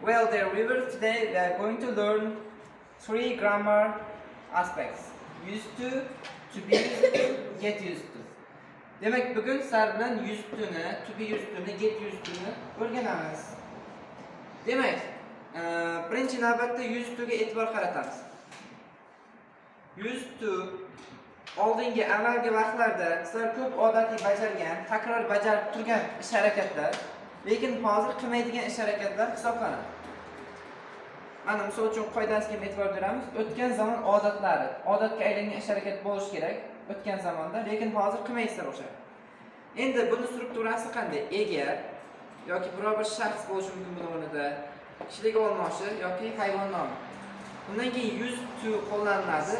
Well, dear viewers, today we are going to learn three grammar aspects. Used to be used to, get used to. Demek bugün sizlar bilan used to be used to, get used to'ni o'rganamiz. Demak, birinchi navbatda used to'ga e'tibor qaratamiz. Used to oldingi avvalgi vaqtlarda sizlar ko'p odatiy bajargan, takror bajarib turgan ish harakatlar, lekin hozir qilmaydigan ish harakatlar hisoblanadi. Mana misol uchun qoidasiga e'tibor beramiz. O'tgan zaman odatlari, odatga aylangan ish harakat bo'lishi kerak o'tgan zamonda, lekin hozir qilmaysizlar o'sha. Endi buni strukturasi qanday? Ega yoki biror bir shaxs bo'lishi mumkin buning o'rnida, kishilik olmoshi yoki hayvon nomi. Undan keyin used to qo'llaniladi.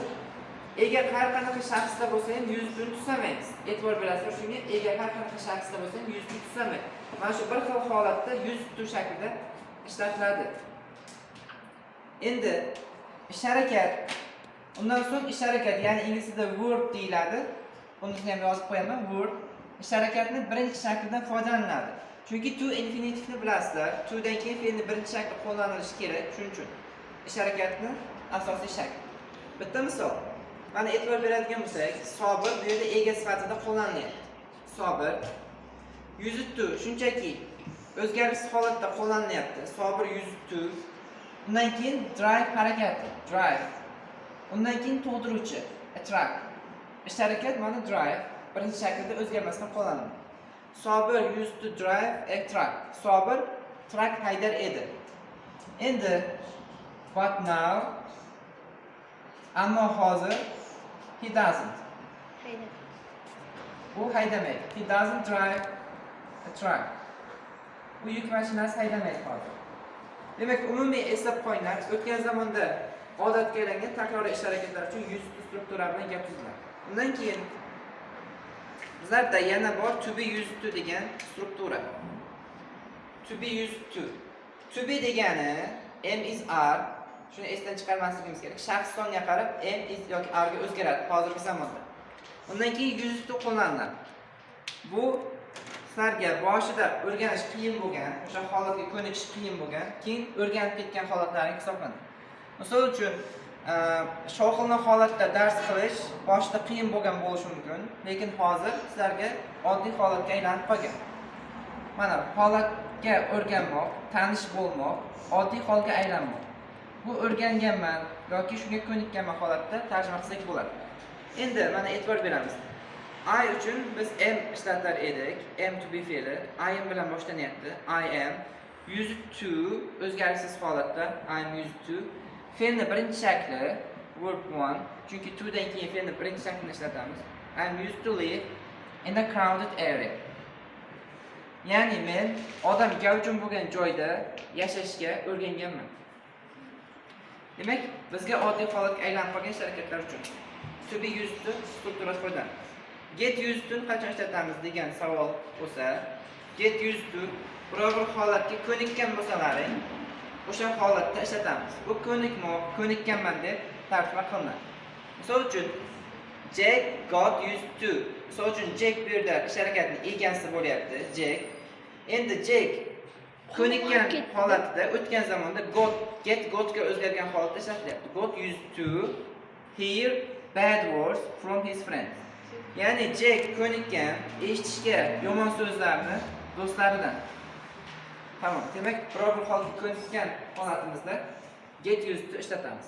Ega har qanaqa shaxsda bo'lsa ham used to tusamaymiz. E'tibor berasizlar shunga, ega har qanaqa shaxsda bo'lsa ham used to tusamaydi. Mana shu bir xil holatda used to shaklida ishlatiladi. Endi ish harakat, undan so'ng ish harakat, ya'ni inglizda verb deyiladi. Buni ham yozib qo'yaman, verb. Ish harakatni birinchi shaklidan foydalaniladi. Chunki to infinitivni bilasizlar. To dan keyin fe'lni birinchi shakli qo'llanilishi kerak. Shuning uchun ish harakatni asosiy shakli. Bitta misol. Mana e'tibor beradigan bo'lsak, sobir bu yerda ega sifatida qo'llanilyapti. Sobir. Used to shunchaki o'zgarishsiz holatda qo'llanilyapti. Sobir used to. Undan keyin drive harakati, drive. Undan keyin to'ldiruvchi, attract. Ish harakat mana drive birinchi shaklda o'zgarmasdan qo'llanadi. Sobir used to drive a truck. Sobir truck haydar edi. Endi but now, ammo hozir he doesn't. U haydamaydi. He doesn't drive a truck. U yuk mashinasi haydamaydi hozir. Demak, umumiy eslab qo'yinglar, o'tgan zamonda odatga aylangan takroriy ish harakatlar uchun used to struktura bilan gap tuziladi. Undan keyin bizlarda yana bor to be used to degan struktura. To be used to. To be degani am is are, shuni esdan chiqarmasligimiz kerak. Shaxs songa qarab am is yoki are ga o'zgaradi hozirgi zamonda. Undan keyin used to qo'llaniladi. Bu sizlarga boshida o'rganish qiyin bo'lgan, o'sha holatga ko'nikish qiyin bo'lgan, keyin o'rganib ketgan holatlaring hisoblanadi. Misol uchun, shoxilni holatda dars qilish boshida qiyin bo'lgan bo'lishi mumkin, lekin hozir sizlarga oddiy holatga aylanib qolgan. Mana holatga o'rganmoq, tanish bo'lmoq, oddiy holga aylanmoq. Bu o'rganganman yoki shunga ko'nikkanman holatda tarjima qilsak bo'ladi. Endi mana e'tibor beramiz. I uchun biz am ishlatar edik. Am to be fe'li I am bilan boshlanyapti. I am used to o'zgarishsiz holatda I am used to. Fe'lni birinchi shakli verb 1, chunki to dan keyin fe'lni birinchi shaklini ishlatamiz. I am used to live in a crowded area. Ya'ni men odam gavjum bo'lgan joyda yashashga o'rganganman. Demak, bizga oddiy holatga aylanib qolgan harakatlar uchun to be used to strukturasi foydalanadi. Get used to qachon ishlatamiz degan savol bo'lsa, get used to biror bir holatga ko'nikkan bo'lsalaring, o'sha holatda ishlatamiz. Bu ko'nikkanman deb tarjima qilinadi. Misol uchun, Jack got used to. Misol uchun, Jack bu yerda ish harakatining egasi bo'lyapti, Jack. Endi Jack ko'nikkan holatda o'tgan zamonda get ga o'zgargan holatda ishlatilyapti. Got used to hear bad words from his friends. Ya'ni Jack ko'nikkan eshitishga yomon so'zlarni do'stlaridan. Tamam. Demak, biror bir holatga ko'nikkan holatimizda get used to ishlatamiz.